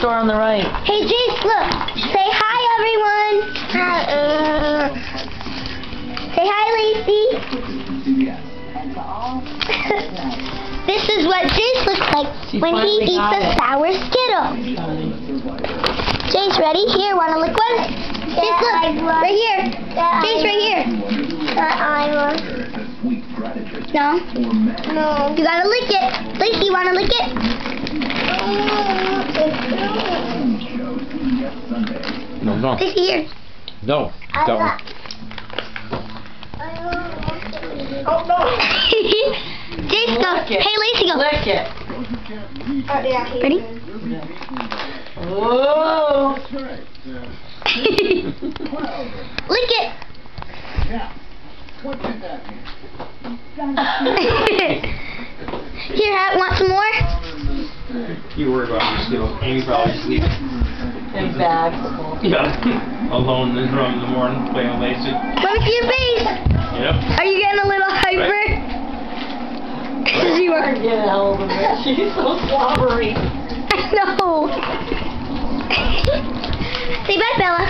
store on the right. Hey, Jace, look. Say hi, everyone. Say hi, Lacey. This is what Jace looks like when he eats a sour Skittle. Jace, ready? Here, want to lick one? Jace, look. Right here. Jace, right here. No? No. You gotta lick it. Lacey, want to lick it? No, no. Lacey, here. No. Don't. Oh, no. Jace, go. Hey, Lacey, go. Lick it. Ready? Whoa. Lick it. Here, want some more? You worry about your Skittles. Amy probably sleeps. In bags. Yeah. Alone in his room in the morning playing with Lacey. Let me see your face. Yep. Are you getting a little hyper? You are. Get a hell of a bit. She's so slobbery. I know. Say bye, Bella.